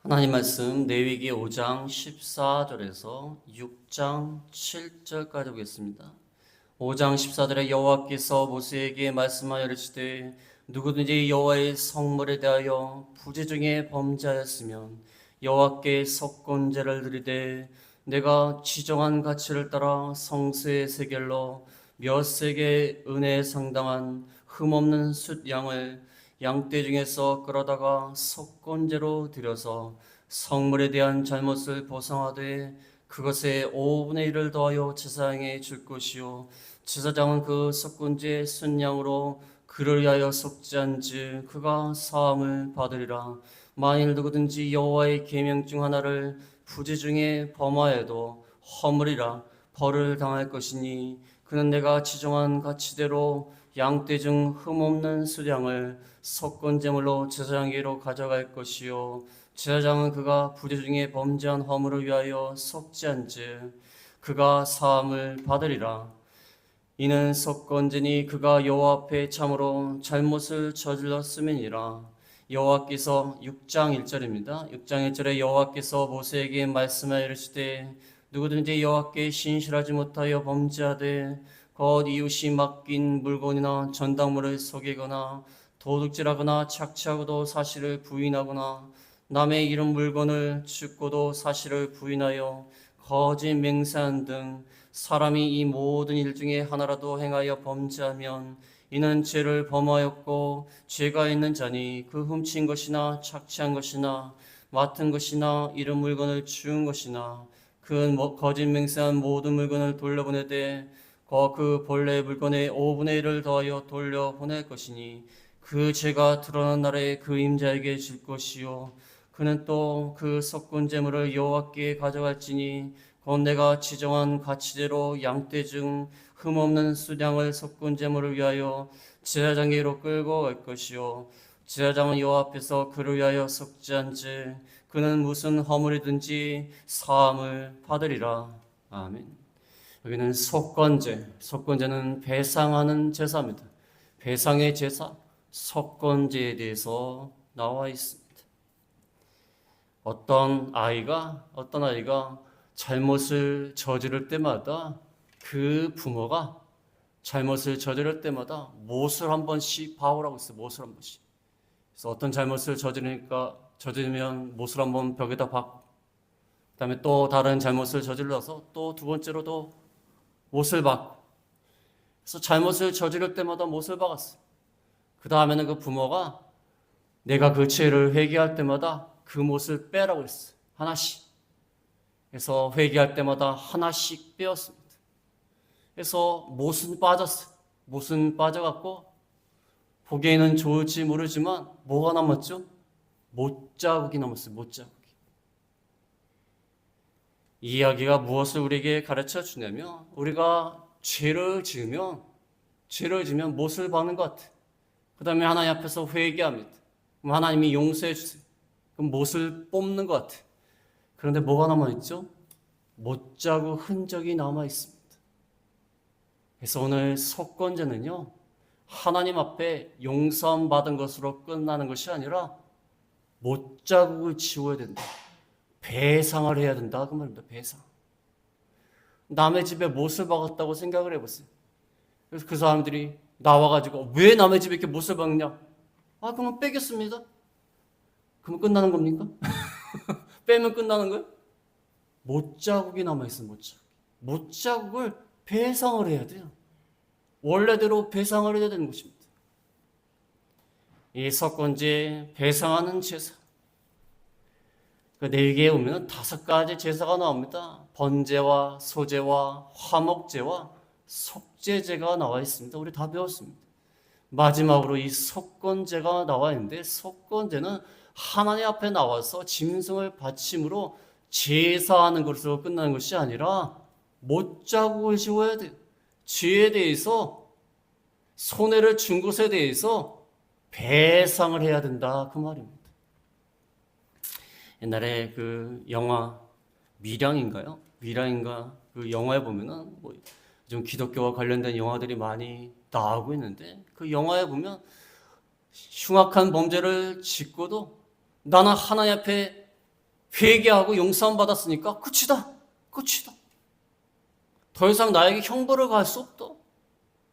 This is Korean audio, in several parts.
하나님 말씀 레위기 5장 14절에서 6장 7절까지 보겠습니다. 5장 14절에 여호와께서 모세에게 말씀하여 이르시되 누구든지 여호와의 성물에 대하여 부재 중에 범죄하였으면 여호와께 석곤제를 드리되 내가 지정한 가치를 따라 성수의 세겔로 몇 세겔 은혜에 상당한 흠없는 숫 양을 양떼 중에서 끌어다가 석곤제로 드려서 성물에 대한 잘못을 보상하되 그것에 5분의 1을 더하여 제사장에 줄 것이요 제사장은 그 석곤제 순양으로 그를 위하여 속죄한즉 그가 사함을 받으리라. 만일 누구든지 여호와의 계명 중 하나를 부재 중에 범하여도 허물이라 벌을 당할 것이니 그는 내가 지정한 가치대로 양떼 중 흠없는 수량을 석곤제물로 제사장에게로 가져갈 것이요 제사장은 그가 부재 중에 범죄한 허물을 위하여 속죄한즉 그가 사함을 받으리라. 이는 석건제니 그가 여호와 앞에 참으로 잘못을 저질렀음이니라. 여호와께서 6장 1절입니다. 6장 1절에 여호와께서 모세에게 말씀하여 이르시되 누구든지 여호와께 신실하지 못하여 범죄하되 곧 이웃이 맡긴 물건이나 전당물을 속이거나 도둑질하거나 착취하고도 사실을 부인하거나 남의 이름 물건을 죽고도 사실을 부인하여 거짓 맹세한 등 사람이 이 모든 일 중에 하나라도 행하여 범죄하면 이는 죄를 범하였고 죄가 있는 자니 그 훔친 것이나 착취한 것이나 맡은 것이나 이런 물건을 주운 것이나 그 거짓 맹세한 모든 물건을 돌려보내되 그 본래 물건의 5분의 1을 더하여 돌려보낼 것이니 그 죄가 드러난 날에 그 임자에게 질 것이요 그는 또 그 석곤제물을 여호와께 가져갈지니 곧 내가 지정한 가치대로 양떼 중 흠없는 수량을 석곤제물을 위하여 제사장에게로 끌고 갈 것이요 제사장은 여호와 앞에서 그를 위하여 속죄한즉 그는 무슨 허물이든지 사함을 받으리라. 아멘. 여기는 석건제는 배상하는 제사입니다. 배상의 제사, 석건제에 대해서 나와 있습니다. 어떤 아이가 잘못을 저지를 때마다 그 부모가 잘못을 저지를 때마다 못을 한 번씩 박으라고 했어요. 못을 한 번씩. 그래서 어떤 잘못을 저지르면 못을 한 번 벽에다 박고, 그다음에 또 다른 잘못을 저질러서 또 두 번째로도 못을 박고. 그래서 잘못을 저지를 때마다 못을 박았어요. 그 다음에는 그 부모가 내가 그 죄를 회개할 때마다 그 못을 빼라고 했어요. 하나씩. 그래서 회개할 때마다 하나씩 빼었습니다. 그래서 못은 빠졌어요. 못은 빠져갖고 보기에는 좋을지 모르지만 뭐가 남았죠? 못자국이 남았어요. 못자국이. 이 이야기가 무엇을 우리에게 가르쳐 주냐면 우리가 죄를 지으면 못을 박는 것 같아요. 그 다음에 하나님 앞에서 회개합니다. 그럼 하나님이 용서해 주세요. 그럼 못을 뽑는 것 같아요. 그런데 뭐가 남아있죠? 못자국 흔적이 남아있습니다. 그래서 오늘 석건제는요, 하나님 앞에 용서함 받은 것으로 끝나는 것이 아니라 못자국을 지워야 된다. 배상을 해야 된다. 그 말입니다. 배상. 남의 집에 못을 박았다고 생각을 해보세요. 그래서 그 사람들이 나와가지고 왜 남의 집에 이렇게 못을 박냐? 그러면 빼겠습니다. 그러면 끝나는 겁니까? 빼면 끝나는 거예요? 못자국이 남아있어요. 못자국을 배상을 해야 돼요. 원래대로 배상을 해야 되는 것입니다. 이 석건제 배상하는 제사. 그 레위기에 보면 5가지 제사가 나옵니다. 번제와 소제와 화목제와 속죄제가 나와 있습니다. 우리 다 배웠습니다. 마지막으로 이 석건제가 나와 있는데 석건제는 하나님 앞에 나와서 짐승을 바침으로 제사하는 것으로 끝나는 것이 아니라 못자국을 지워야 돼요. 죄에 대해서 손해를 준 것에 대해서 배상을 해야 된다 그 말입니다. 옛날에 그 영화 미량인가 그 영화에 보면은 좀 기독교와 관련된 영화들이 많이 나오고 있는데 그 영화에 보면 흉악한 범죄를 짓고도 나는 하나님 앞에 회개하고 용서함 받았으니까 끝이다. 끝이다. 더 이상 나에게 형벌을 가할 수 없다.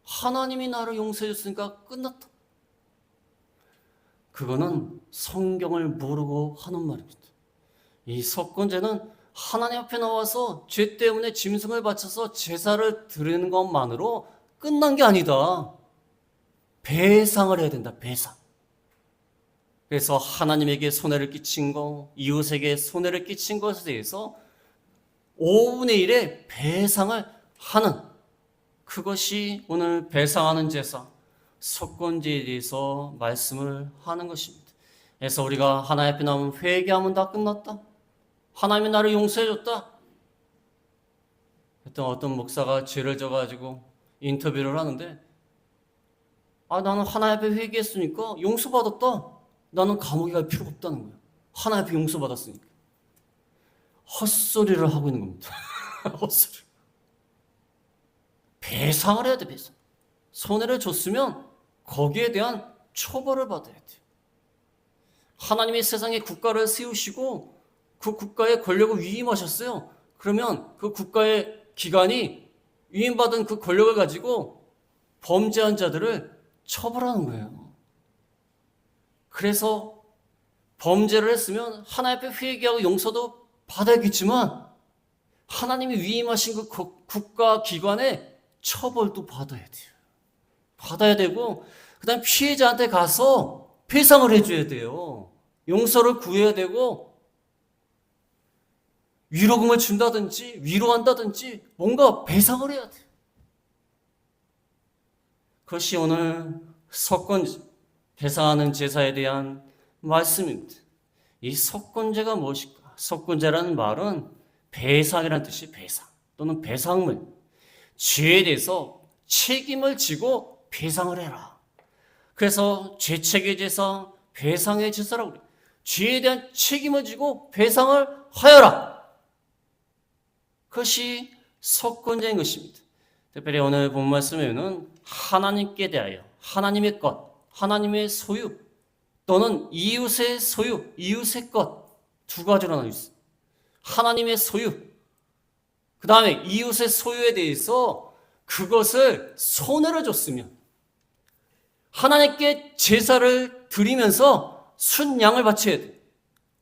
하나님이 나를 용서해 줬으니까 끝났다. 그거는 성경을 모르고 하는 말입니다. 이 석권제는 하나님 앞에 나와서 죄 때문에 짐승을 바쳐서 제사를 드리는 것만으로 끝난 게 아니다. 배상을 해야 된다. 배상. 그래서 하나님에게 손해를 끼친 거, 이웃에게 손해를 끼친 것에 대해서 5분의 1의 배상을 하는, 그것이 오늘 배상하는 제사, 석권제에 대해서 말씀을 하는 것입니다. 그래서 우리가 하나님 앞에 나오면 회개하면 다 끝났다. 하나님이 나를 용서해줬다. 어떤 목사가 죄를 져가지고 인터뷰를 하는데, 나는 하나님 앞에 회개했으니까 용서받았다. 나는 감옥에 갈 필요가 없다는 거야. 하나님 앞에 용서받았으니까. 헛소리를 하고 있는 겁니다. 헛소리. 배상을 해야 돼, 배상. 손해를 줬으면 거기에 대한 처벌을 받아야 돼. 하나님이 세상에 국가를 세우시고 그 국가에 권력을 위임하셨어요. 그러면 그 국가의 기관이 위임받은 그 권력을 가지고 범죄한 자들을 처벌하는 거예요. 그래서 범죄를 했으면 하나님 앞에 회개하고 용서도 받아야겠지만 하나님이 위임하신 그 국가 기관에 처벌도 받아야 돼요. 받아야 되고 그 다음 피해자한테 가서 배상을 해줘야 돼요. 용서를 구해야 되고 위로금을 준다든지 위로한다든지 뭔가 배상을 해야 돼요. 그것이 오늘 석권제, 배상하는 제사에 대한 말씀입니다. 이 석권제가 무엇일까? 석권제라는 말은 배상이라는 뜻이 배상 또는 배상물, 죄에 대해서 책임을 지고 배상을 해라. 그래서 죄책의 제사, 배상의 제사라고 그래요. 죄에 대한 책임을 지고 배상을 하여라. 그것이 석권제인 것입니다. 특별히 오늘 본 말씀에는 하나님께 대하여 하나님의 것, 하나님의 소유 또는 이웃의 소유, 이웃의 것 두 가지로 나눠 있어요. 하나님의 소유, 그 다음에 이웃의 소유에 대해서 그것을 손해를 줬으면 하나님께 제사를 드리면서 순양을 바쳐야 돼.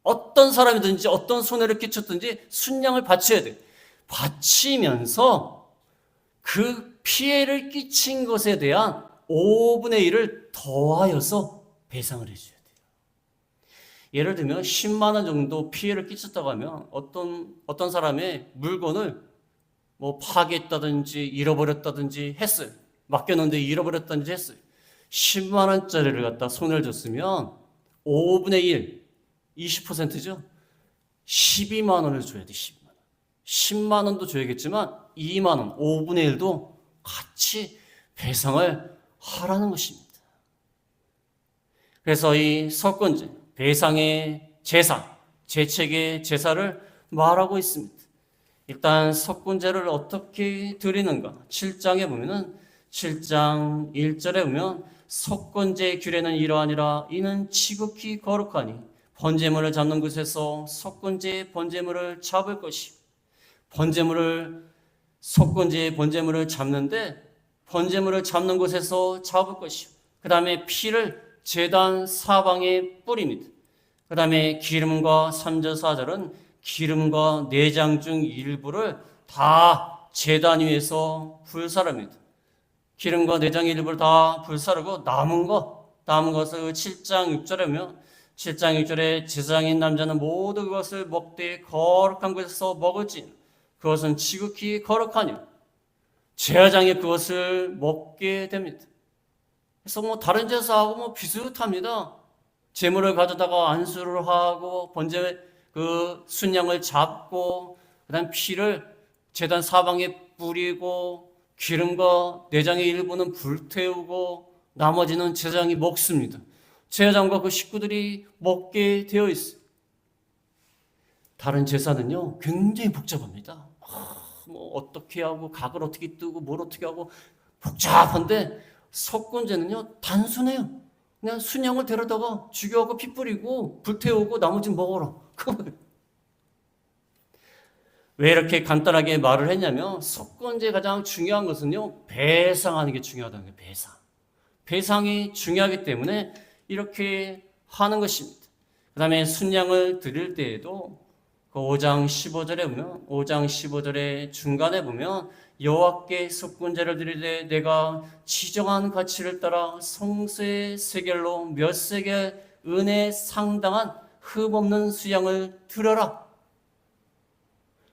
어떤 사람이든지 어떤 손해를 끼쳤든지 순양을 바쳐야 돼. 바치면서 그 피해를 끼친 것에 대한 5분의 1을 더하여서 배상을 해줘야 돼요. 예를 들면 10만 원 정도 피해를 끼쳤다고 하면 어떤 사람의 물건을 파괴했다든지 잃어버렸다든지 했어요. 맡겼는데 잃어버렸다든지 했어요. 10만 원짜리를 갖다 손해를 줬으면 5분의 1, 20%죠. 12만 원을 줘야 돼. 12만 원. 10만 원도 줘야겠지만 2만 원, 5분의 1도 같이 배상을 하라는 것입니다. 그래서 이 석권제, 배상의 제사, 죄책의 제사를 말하고 있습니다. 일단 석권제를 어떻게 드리는가? 7장에 보면은 7장 1절에 보면 석권제의 규례는 이러하니라. 이는 지극히 거룩하니 번제물을 잡는 곳에서 석권제의 번제물을 잡을 것이요. 석권제의 번제물을 잡는데 번제물을 잡는 곳에서 잡을 것이요. 그 다음에 피를 제단 사방에 뿌립니다. 그 다음에 기름과 3절 4절은 기름과 내장 중 일부를 다 제단 위에서 불사릅니다. 기름과 내장의 일부를 다 불사르고 남은 것을 7장 6절에 보면 7장 6절에 제사장인 남자는 모두 그것을 먹되 거룩한 곳에서 먹을지 그것은 지극히 거룩하니 제사장이 그것을 먹게 됩니다. 그래서 다른 제사하고 비슷합니다. 제물을 가져다가 안수를 하고 번제 순양을 잡고 그다음 피를 제단 사방에 뿌리고 기름과 내장의 일부는 불태우고 나머지는 제사장이 먹습니다. 제사장과 그 식구들이 먹게 되어 있어요. 다른 제사는요 굉장히 복잡합니다. 어떻게 하고 각을 어떻게 뜨고 뭘 어떻게 하고 복잡한데 석권제는요 단순해요. 그냥 순양을 데려다가 죽여하고 피 뿌리고 불태우고 나머지는 먹어라. 그거예요. 왜 이렇게 간단하게 말을 했냐면 속건제의 가장 중요한 것은요, 배상하는 게 중요하다는 거예요. 배상. 배상이 중요하기 때문에 이렇게 하는 것입니다. 그 다음에 순양을 드릴 때에도 그 5장 15절에 보면 5장 15절의 중간에 보면 여호와께 속건제를 드릴 때 내가 지정한 가치를 따라 성소의 세겔로 몇 세겔 은에 상당한 흠없는 수양을 드려라.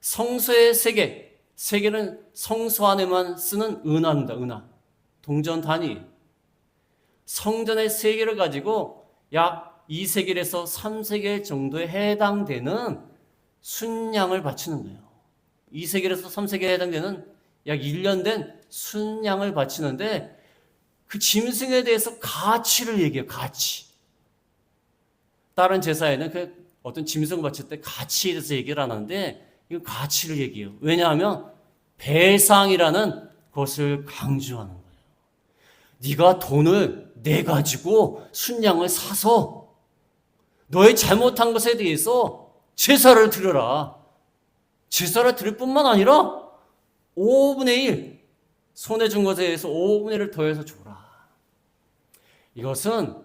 성소의 세겔, 세겔은 성소 안에만 쓰는 은화입니다. 은화. 동전 단위. 성전의 세겔을 가지고 약 2세겔에서 3세겔 정도에 해당되는 순양을 바치는 거예요. 2세겔에서 3세겔에 해당되는 약 1년 된 순양을 바치는데 그 짐승에 대해서 가치를 얘기해요. 가치. 다른 제사에는 그 어떤 짐승을 바칠 때 가치에 대해서 얘기를 안 하는데 이거 가치를 얘기해요. 왜냐하면 배상이라는 것을 강조하는 거예요. 네가 돈을 내 가지고 순양을 사서 너의 잘못한 것에 대해서 제사를 드려라. 제사를 드릴 뿐만 아니라 5분의 1 손해 준 것에 대해서 5분의 1을 더해서 줘라. 이것은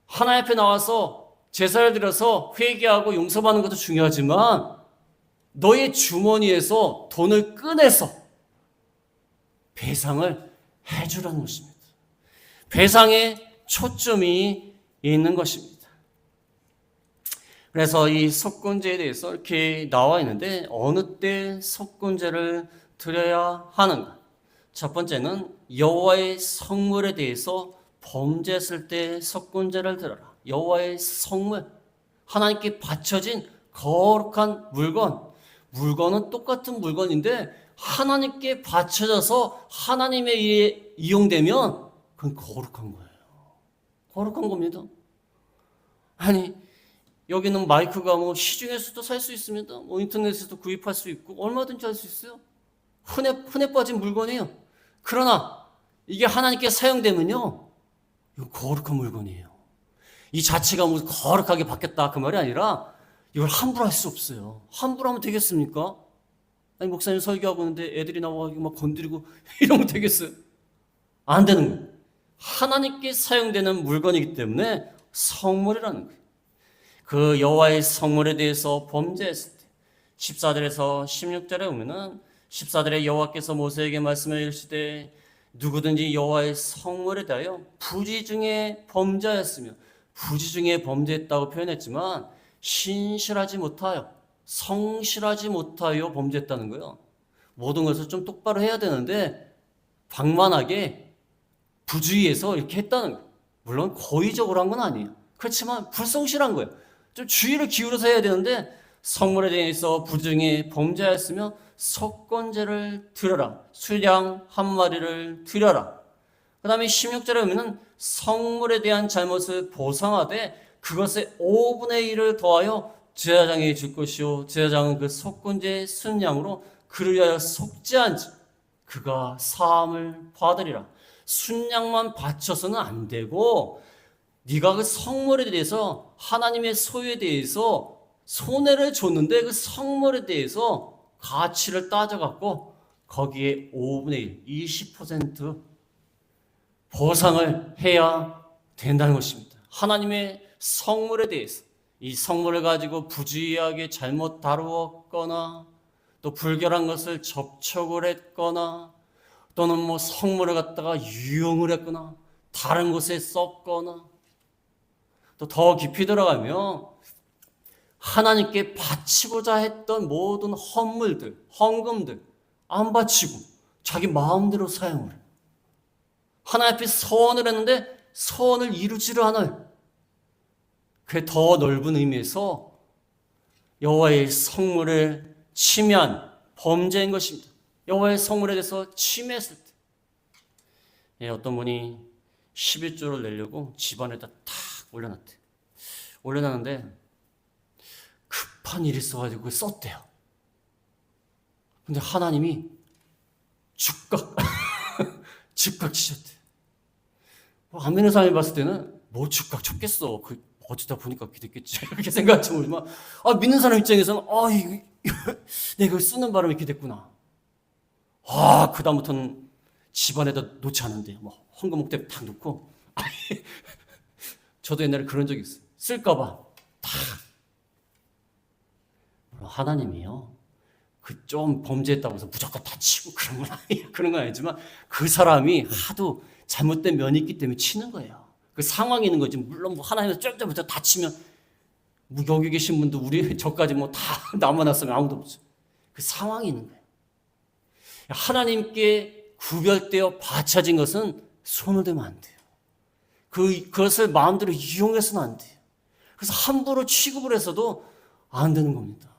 하나님 앞에 나와서 제사를 드려서 회개하고 용서받는 것도 중요하지만 너의 주머니에서 돈을 꺼내서 배상을 해주라는 것입니다. 배상에 초점이 있는 것입니다. 그래서 이 속건제에 대해서 이렇게 나와 있는데 어느 때 속건제를 드려야 하는가? 첫 번째는 여호와의 성물에 대해서 범죄했을 때 속건제를 드려라. 여호와의 성물, 하나님께 바쳐진 거룩한 물건은 똑같은 물건인데 하나님께 바쳐져서 하나님의 일에 이용되면 그건 거룩한 거예요. 거룩한 겁니다. 아니 여기는 마이크가 뭐 시중에서도 살 수 있습니다. 뭐 인터넷에서도 구입할 수 있고 얼마든지 할 수 있어요. 흔해 빠진 물건이에요. 그러나 이게 하나님께 사용되면요, 이거 거룩한 물건이에요. 이 자체가 무슨 거룩하게 바뀌었다 그 말이 아니라 이걸 함부로 할 수 없어요. 함부로 하면 되겠습니까? 아니 목사님 설교하고 있는데 애들이 나와 막 건드리고 이러면 되겠어요? 안 되는 거예요. 하나님께 사용되는 물건이기 때문에 성물이라는 거예요. 그 여호와의 성물에 대해서 범죄했을 때 14절에서 16절에 보면은 14절에 여호와께서 모세에게 말씀해 이르시되 누구든지 여호와의 성물에 대하여 부지 중에 범죄하였으며 부지 중에 범죄했다고 표현했지만 신실하지 못하여 성실하지 못하여 범죄했다는 거예요. 모든 것을 좀 똑바로 해야 되는데 방만하게 부주의해서 이렇게 했다는 거예요. 물론 고의적으로 한 건 아니에요. 그렇지만 불성실한 거예요. 좀 주의를 기울여서 해야 되는데 성물에 대해서 부중에 범죄하였으며 속건제를 드려라. 수양 한 마리를 드려라. 그 다음에 16절에 보면 성물에 대한 잘못을 보상하되 그것의 5분의 1을 더하여 제사장에게 줄 것이요 제사장은 그 속건제의 순양으로 그를 위하여 속죄한지 그가 사함을 받으리라. 순양만 바쳐서는 안 되고 네가 그 성물에 대해서 하나님의 소유에 대해서 손해를 줬는데 그 성물에 대해서 가치를 따져갖고 거기에 5분의 1, 20% 보상을 해야 된다는 것입니다. 하나님의 성물에 대해서 이 성물을 가지고 부주의하게 잘못 다루었거나 또 불결한 것을 접촉을 했거나 또는 뭐 성물을 갖다가 유용을 했거나 다른 곳에 썼거나 또 더 깊이 들어가면 하나님께 바치고자 했던 모든 헌물들, 헌금들 안 바치고 자기 마음대로 사용을 해요. 하나님 앞에 서원을 했는데 서원을 이루지를 않아요. 그게 더 넓은 의미에서 여호와의 성물을 침해한 범죄인 것입니다. 여호와의 성물에 대해서 침해했을 때 어떤 분이 11조를 내려고 집안에다 탁 올려놨대요. 올려놨는데 급한 일이 있어가지고 그걸 썼대요. 근데 하나님이 즉각 치셨대요. 안 믿는 사람이 봤을 때는 뭐 즉각 쳤겠어. 그 어쩌다 보니까 그렇게 됐겠지. 이렇게 생각할지 모르지만, 믿는 사람 입장에서는, 내가 이걸 쓰는 바람에 이렇게 됐구나. 그다음부터는 집안에다 놓지 않은데, 헌금목대 탁 놓고, 저도 옛날에 그런 적이 있어요. 쓸까봐, 탁. 하나님이요. 그 좀 범죄했다고 해서 무조건 다치고 그런 건 아니지만, 그 사람이 하도 잘못된 면이 있기 때문에 치는 거예요. 그 상황이 있는 거지. 물론 하나님께서 쫄쫄부터 다치면, 여기 계신 분도 저까지 다 남아났으면 아무도 없죠. 그 상황이 있는 거예요. 하나님께 구별되어 바쳐진 것은 손을 대면 안 돼요. 그것을 마음대로 이용해서는 안 돼요. 그래서 함부로 취급을 해서도 안 되는 겁니다.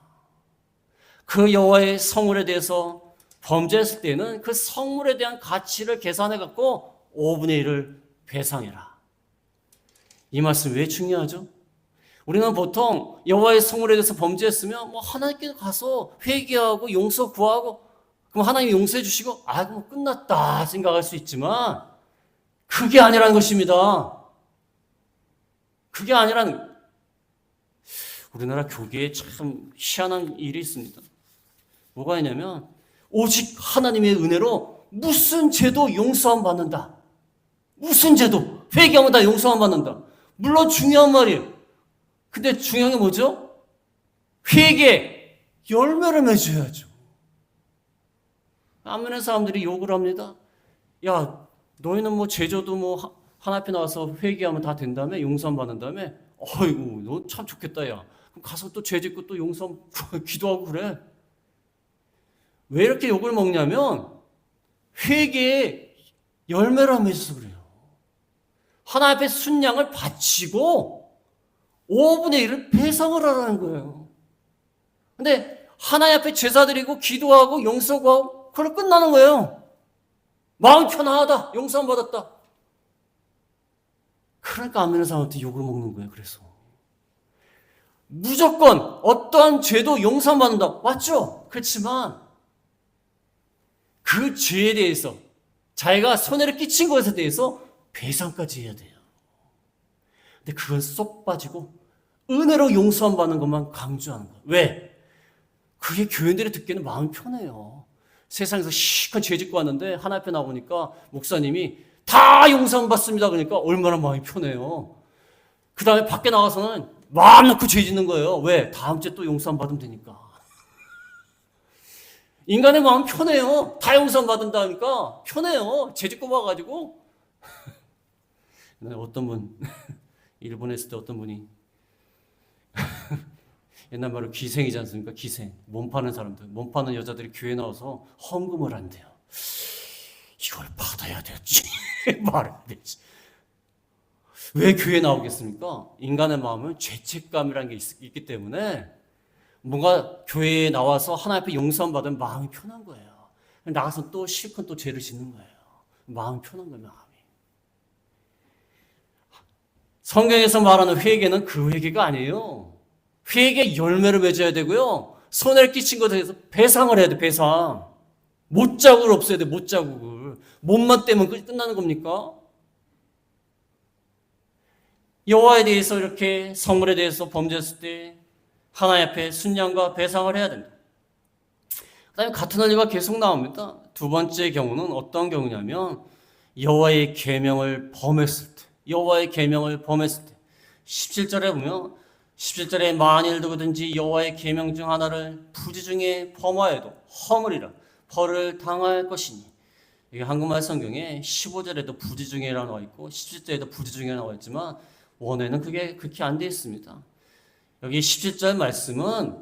그 여호와의 성물에 대해서 범죄했을 때는 그 성물에 대한 가치를 계산해 갖고 5분의 1을 배상해라. 이 말씀 왜 중요하죠? 우리는 보통 여호와의 성물에 대해서 범죄했으면 하나님께 가서 회개하고 용서 구하고 그럼 하나님이 용서해 주시고 그럼 끝났다 생각할 수 있지만 그게 아니라는 것입니다. 그게 아니라는 우리나라 교계에 참 희한한 일이 있습니다. 뭐가 있냐면 오직 하나님의 은혜로 무슨 죄도 용서함 받는다. 무슨 죄도 회개하면 다 용서함 받는다. 물론 중요한 말이에요. 근데 중요한 게 뭐죠? 회개 열매를 맺어야죠. 안면의 사람들이 욕을 합니다. 야, 너희는 제조도 하나 앞에 나와서 회개하면 다 된다며? 용서함 받는 다음에? 어이구, 너 참 좋겠다, 야. 그럼 가서 또 죄 짓고 또 용서함 기도하고 그래. 왜 이렇게 욕을 먹냐면 회개에 열매를 맺어서 그래요. 하나님 앞에 순양을 바치고 5분의 1을 배상을 하라는 거예요. 근데 하나님 앞에 제사 드리고 기도하고 용서 구하고 그걸 끝나는 거예요. 마음 편하다. 용서함 받았다. 그러니까 안 믿는 사람한테 욕을 먹는 거예요. 그래서 무조건 어떠한 죄도 용서함 받는다. 맞죠? 그렇지만 그 죄에 대해서 자기가 손해를 끼친 것에 대해서 배상까지 해야 돼요. 근데 그건 쏙 빠지고 은혜로 용서함 받는 것만 강조하는 거예요. 왜? 그게 교인들이 듣기에는 마음이 편해요. 세상에서 시큰 죄 짓고 왔는데 하나 앞에 나오니까 목사님이 다 용서함 받습니다. 그러니까 얼마나 마음이 편해요. 그 다음에 밖에 나가서는 마음 놓고 죄 짓는 거예요. 왜? 다음 주에 또 용서함 받으면 되니까. 인간의 마음 편해요. 다 용서함 받는다니까 편해요. 죄 짓고 와가지고. 어떤 분, 일본에 있을 때 어떤 분이 옛날 말로 기생이지 않습니까? 기생. 몸 파는 사람들. 몸 파는 여자들이 교회 나와서 헌금을 한대요. 이걸 받아야 되지. 말해야 되지. 왜 교회에 나오겠습니까? 인간의 마음은 죄책감이라는 게 있기 때문에 뭔가 교회에 나와서 하나님 앞에 용서함 받으면 마음이 편한 거예요. 나가서 또 실컷 또 죄를 짓는 거예요. 마음이 편한 거예요, 마음이. 성경에서 말하는 회개는 그 회개가 아니에요. 회개 열매를 맺어야 되고요. 손해를 끼친 것에 대해서 배상을 해야 돼, 배상. 못자국을 없애야 돼, 못자국을. 몸만 떼면 끝나는 겁니까? 여호와에 대해서 이렇게 성물에 대해서 범죄했을 때 하나님 앞에 순양과 배상을 해야 된다. 그 다음에 같은 원리가 계속 나옵니다. 두 번째 경우는 어떤 경우냐면 여호와의 계명을 범했을 때, 여호와의 계명을 범했을 때 17절에 보면 17절에 만일 누구든지 여호와의 계명 중 하나를 부지 중에 범하여도 허물이라 벌을 당할 것이니. 이게 한국말 성경에 15절에도 부지 중에 나와 있고 17절에도 부지 중에 나와 있지만 원어에는 그게 그렇게 안 되어 있습니다. 여기 17절 말씀은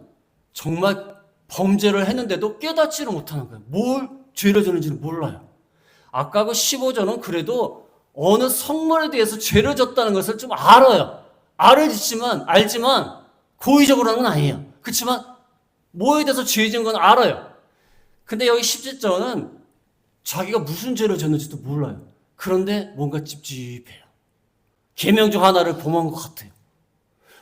정말 범죄를 했는데도 깨닫지를 못하는 거예요. 뭘 죄를 졌는지는 몰라요. 아까 그 15절은 그래도 어느 성물에 대해서 죄를 졌다는 것을 좀 알아요. 알지만 고의적으로 하는 건 아니에요. 그렇지만 뭐에 대해서 죄 지은 건 알아요. 근데 여기 17절은 자기가 무슨 죄를 졌는지도 몰라요. 그런데 뭔가 찝찝해요. 계명 중 하나를 범한 것 같아요.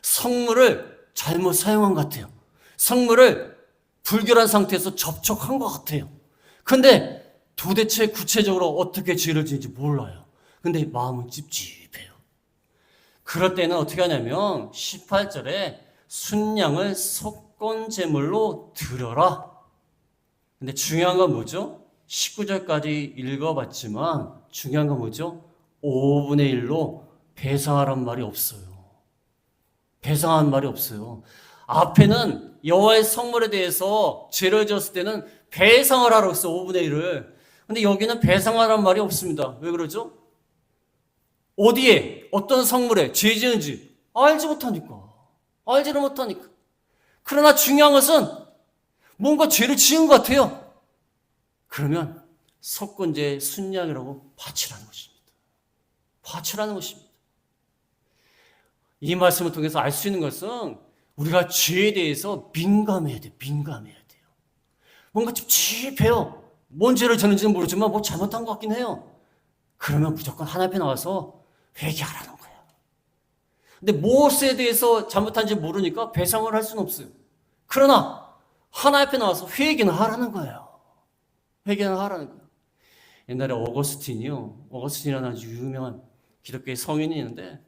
성물을 잘못 사용한 것 같아요. 성물을 불결한 상태에서 접촉한 것 같아요. 근데 도대체 구체적으로 어떻게 죄를 지은지 몰라요. 근데 마음은 찝찝해요. 그럴 때는 어떻게 하냐면 18절에 순양을 속건제물로 드려라. 근데 중요한 건 뭐죠? 19절까지 읽어봤지만 중요한 건 뭐죠? 5분의 1로 배상하란 말이 없어요. 배상한 말이 없어요. 앞에는 여호와의 성물에 대해서 죄를 지었을 때는 배상을 하라고 했어, 5분의 1을. 근데 여기는 배상하라는 말이 없습니다. 왜 그러죠? 어디에, 어떤 성물에 죄 지은지 알지 못하니까. 알지를 못하니까. 그러나 중요한 것은 뭔가 죄를 지은 것 같아요. 그러면 속건제 순양이라고 바치라는 것입니다. 바치라는 것입니다. 이 말씀을 통해서 알 수 있는 것은 우리가 죄에 대해서 민감해야 돼요. 민감해야 돼요. 뭔가 찝찝해요. 뭔 죄를 졌는지는 모르지만 뭐 잘못한 것 같긴 해요. 그러면 무조건 하나님 앞에 나와서 회개하라는 거예요. 근데 무엇에 대해서 잘못한지 모르니까 배상을 할 수는 없어요. 그러나 하나님 앞에 나와서 회개는 하라는 거예요. 회개는 하라는 거예요. 옛날에 어거스틴이라는 아주 유명한 기독교의 성인이 있는데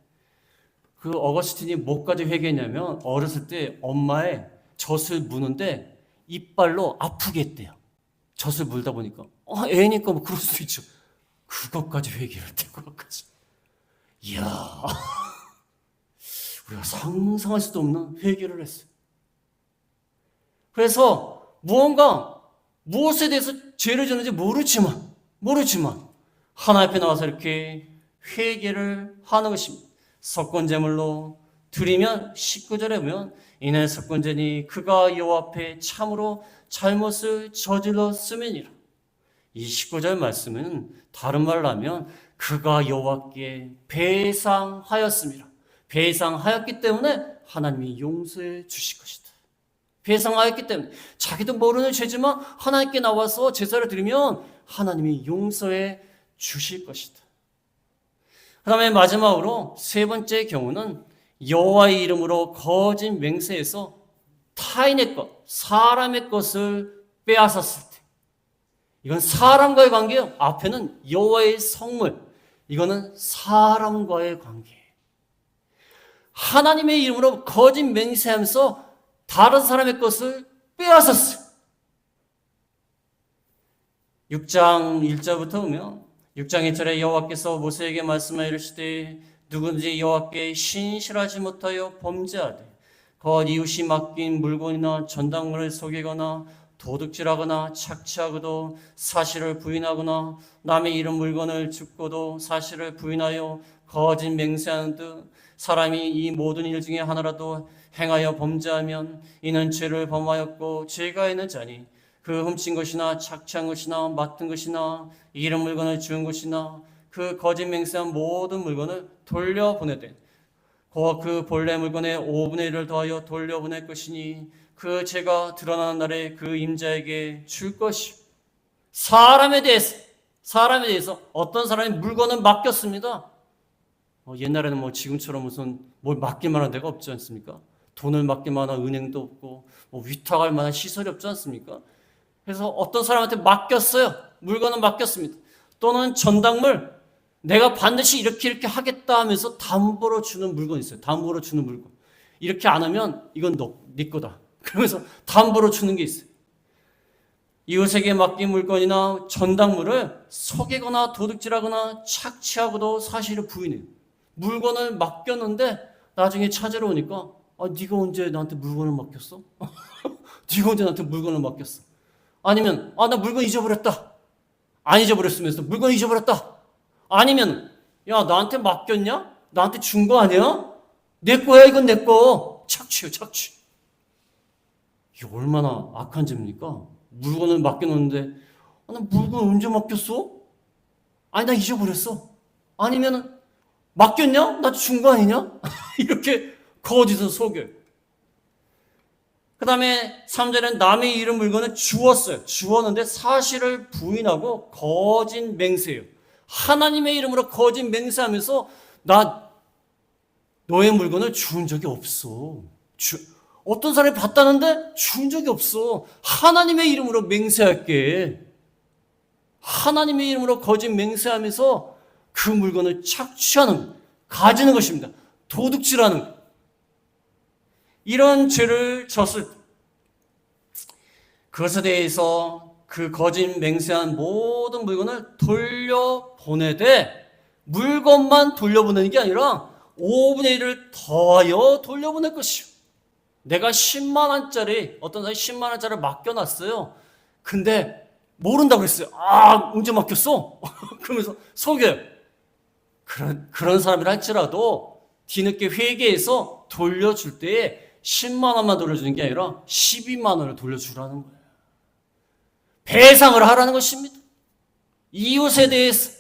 그 어거스틴이 뭐까지 회개했냐면 어렸을 때 엄마의 젖을 무는데 이빨로 아프게 했대요. 젖을 물다 보니까 애니까 뭐 그럴 수도 있죠. 그것까지 회개를 했대요. 그것까지. 이야, 우리가 상상할 수도 없는 회개를 했어요. 그래서 무엇에 대해서 죄를 지는지 모르지만 하나님 앞에 나와서 이렇게 회개를 하는 것입니다. 속건제물로 드리면 19절에 보면 이는 속건제니 그가 여호와 앞에 참으로 잘못을 저질렀음이니라. 이 19절 말씀은 다른 말로 하면 그가 여호와께 배상하였습니다. 배상하였기 때문에 하나님이 용서해 주실 것이다. 배상하였기 때문에 자기도 모르는 죄지만 하나님께 나와서 제사를 드리면 하나님이 용서해 주실 것이다. 그 다음에 마지막으로 세 번째 경우는 여호와의 이름으로 거짓 맹세해서 타인의 것, 사람의 것을 빼앗았을 때 이건 사람과의 관계예요. 앞에는 여호와의 성물, 이거는 사람과의 관계예요. 하나님의 이름으로 거짓 맹세하면서 다른 사람의 것을 빼앗았어요. 6장 1절부터 보면 6장 1절에 여호와께서 모세에게 말씀하여 이르시되 누구든지 여호와께 신실하지 못하여 범죄하되 곧 이웃이 맡긴 물건이나 전당물을 속이거나 도둑질하거나 착취하고도 사실을 부인하거나 남의 이름 물건을 줍고도 사실을 부인하여 거짓 맹세하는 듯 사람이 이 모든 일 중에 하나라도 행하여 범죄하면 이는 죄를 범하였고 죄가 있는 자니 그 훔친 것이나 착취한 것이나 맡은 것이나 이름 물건을 주운 것이나 그 거짓 맹세한 모든 물건을 돌려보내되 그 본래 물건의 5분의 1을 더하여 돌려보낼 것이니 그 죄가 드러나는 날에 그 임자에게 줄 것이요. 사람에 대해서 어떤 사람이 물건을 맡겼습니다. 옛날에는 뭐 지금처럼 무슨 뭘 맡길 만한 데가 없지 않습니까? 돈을 맡길 만한 은행도 없고 위탁할 만한 시설이 없지 않습니까? 그래서 어떤 사람한테 맡겼어요. 물건을 맡겼습니다. 또는 전당물, 내가 반드시 이렇게 하겠다 하면서 담보로 주는 물건이 있어요. 담보로 주는 물건. 이렇게 안 하면 이건 네 거다. 그러면서 담보로 주는 게 있어요. 이웃에게 맡긴 물건이나 전당물을 속이거나 도둑질하거나 착취하고도 사실을 부인해요. 물건을 맡겼는데 나중에 찾으러 오니까 네가 언제 나한테 물건을 맡겼어? 네가 언제 나한테 물건을 맡겼어? 아니면 나 물건 잊어버렸다. 안 잊어버렸으면서 물건 잊어버렸다. 아니면 야 나한테 맡겼냐? 나한테 준 거 아니야? 내 거야 이건 내 거. 착취요 착취. 이게 얼마나 악한 죄입니까? 물건을 맡겨놓는데 나 물건 언제 맡겼어? 아니 나 잊어버렸어. 아니면 맡겼냐? 나 준 거 아니냐? 이렇게 거짓을 속여요. 그 다음에 3절엔 남의 이름 물건을 주었어요. 주었는데 사실을 부인하고 거짓 맹세해요. 하나님의 이름으로 거짓 맹세하면서 나 너의 물건을 주운 적이 없어. 어떤 사람이 봤다는데 주운 적이 없어. 하나님의 이름으로 맹세할게. 하나님의 이름으로 거짓 맹세하면서 그 물건을 착취하는, 가지는 것입니다. 도둑질하는 거예요. 이런 죄를 졌을 때 그것에 대해서 그 거짓 맹세한 모든 물건을 돌려보내되 물건만 돌려보내는 게 아니라 5분의 1을 더하여 돌려보낼 것이요. 내가 10만 원짜리 어떤 사람이 10만 원짜리를 맡겨놨어요. 근데 모른다고 했어요. 언제 맡겼어? 그러면서 속여요. 그런 사람이라 할지라도 뒤늦게 회개해서 돌려줄 때에 10만 원만 돌려주는 게 아니라 12만 원을 돌려주라는 거예요. 배상을 하라는 것입니다. 이웃에 대해서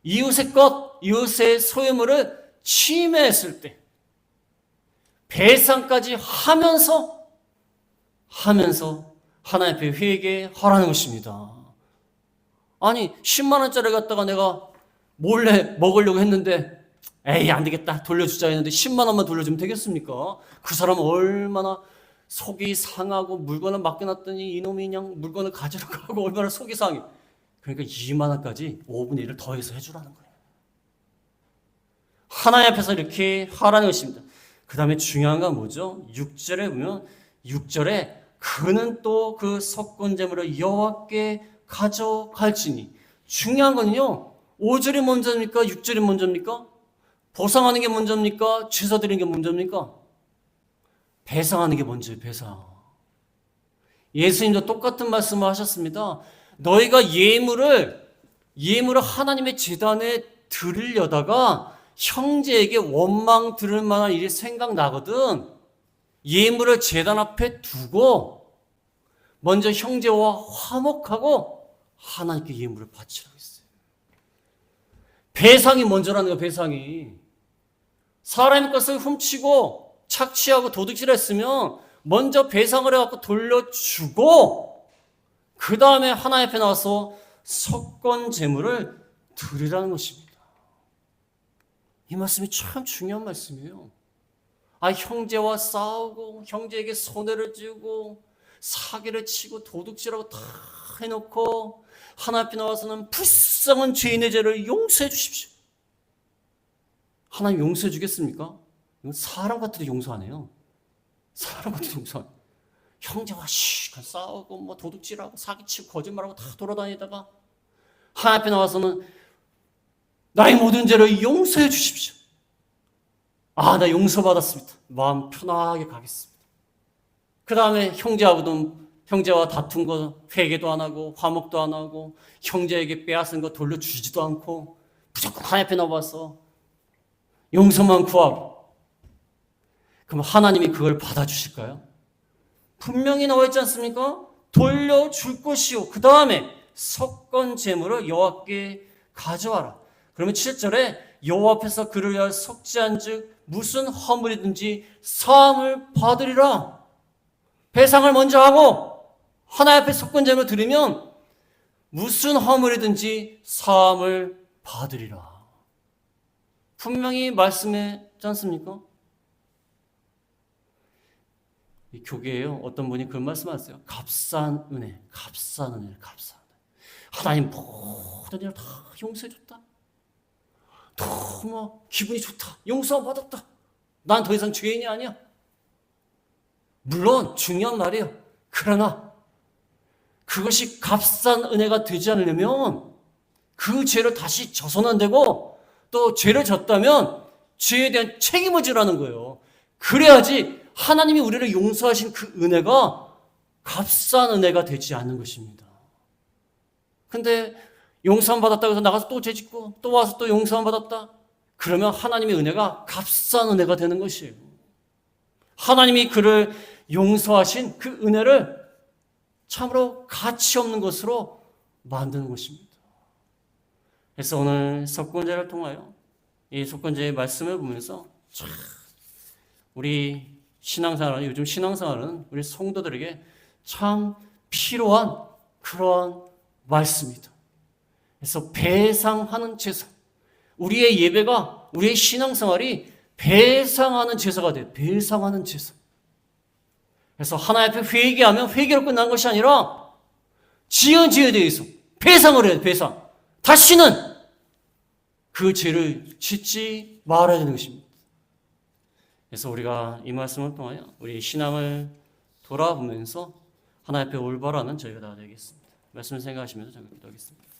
이웃의 것, 이웃의 소유물을 침해했을 때 배상까지 하면서 하나님 앞에 회개하라는 것입니다. 아니 10만 원짜리 갖다가 내가 몰래 먹으려고 했는데 에이 안 되겠다 돌려주자 했는데 10만 원만 돌려주면 되겠습니까? 그 사람은 얼마나 속이 상하고 물건을 맡겨놨더니 이놈이 그냥 물건을 가지러 가고 얼마나 속이 상해. 그러니까 2만 원까지 5분의 1을 더해서 해주라는 거예요. 하나님 앞에서 이렇게 하라는 것입니다. 그 다음에 중요한 건 뭐죠? 6절에 보면 6절에 그는 또 그 석곤제물을 여호와께 가져갈지니. 중요한 건요 5절이 먼저입니까? 6절이 먼저입니까? 보상하는 게 먼저입니까? 제사 드리는 게 먼저입니까? 배상하는 게 먼저예요. 배상. 예수님도 똑같은 말씀을 하셨습니다. 너희가 예물을 하나님의 제단에 드리려다가 형제에게 원망 들을 만한 일이 생각나거든. 예물을 제단 앞에 두고 먼저 형제와 화목하고 하나님께 예물을 바치라고 했어요. 배상이 먼저라는 거예요. 배상이. 사람의 것을 훔치고 착취하고 도둑질했으면 먼저 배상을 해갖고 돌려주고 그 다음에 하나님 앞에 나와서 석권 제물을 드리라는 것입니다. 이 말씀이 참 중요한 말씀이에요. 형제와 싸우고 형제에게 손해를 주고 사기를 치고 도둑질하고 다 해놓고 하나님 앞에 나와서는 불쌍한 죄인의 죄를 용서해 주십시오. 하나님 용서해 주겠습니까? 이건 사람 같아도 용서 안 해요. 사람 같아도 용서 안 해요. 형제와 싸우고 도둑질하고 사기치고 거짓말하고 다 돌아다니다가 하나님 앞에 나와서는 나의 모든 죄를 용서해 주십시오. 나 용서받았습니다. 마음 편하게 가겠습니다. 그 다음에 형제와 다툰 거 회개도 안 하고 화목도 안 하고 형제에게 빼앗은 거 돌려주지도 않고 무조건 하나님 앞에 나와서 용서만 구하고 그럼 하나님이 그걸 받아주실까요? 분명히 나와 있지 않습니까? 돌려줄 것이요. 그 다음에 석권 제물을 여호와께 가져와라. 그러면 7절에 여호와 앞에서 그를 위하여 속죄한즉 무슨 허물이든지 사함을 받으리라. 배상을 먼저 하고 하나님 앞에 석권 제물을 드리면 무슨 허물이든지 사함을 받으리라. 분명히 말씀했지 않습니까? 이 교계에요. 어떤 분이 그런 말씀하세요. 값싼 은혜. 하나님 모든 일을 다 용서해줬다. 너무 기분이 좋다. 용서받았다. 난 더 이상 죄인이 아니야. 물론 중요한 말이에요. 그러나 그것이 값싼 은혜가 되지 않으려면 그 죄를 다시 져서는 안 되고 또 죄를 졌다면 죄에 대한 책임을 지라는 거예요. 그래야지 하나님이 우리를 용서하신 그 은혜가 값싼 은혜가 되지 않는 것입니다. 근데 용서함 받았다고 해서 나가서 또 죄짓고 또 와서 또 용서함 받았다. 그러면 하나님의 은혜가 값싼 은혜가 되는 것이에요. 하나님이 그를 용서하신 그 은혜를 참으로 가치 없는 것으로 만드는 것입니다. 그래서 오늘 석권제를 통하여 이 석권제의 말씀을 보면서 참 우리 신앙생활은 요즘 신앙생활은 우리 성도들에게 참 필요한 그러한 말씀이다. 그래서 배상하는 제사. 우리의 예배가 우리의 신앙생활이 배상하는 제사가 돼요. 배상하는 제사. 그래서 하나님 앞에 회개하면 회개로 끝난 것이 아니라 지은 죄에 대해서 배상을 해야 돼. 배상. 다시는 그 죄를 짓지 말아야 되는 것입니다. 그래서 우리가 이 말씀을 통하여 우리 신앙을 돌아보면서 하나님 앞에 올바라는 저희가 다 되겠습니다. 말씀을 생각하시면서 잠깐 기도하겠습니다.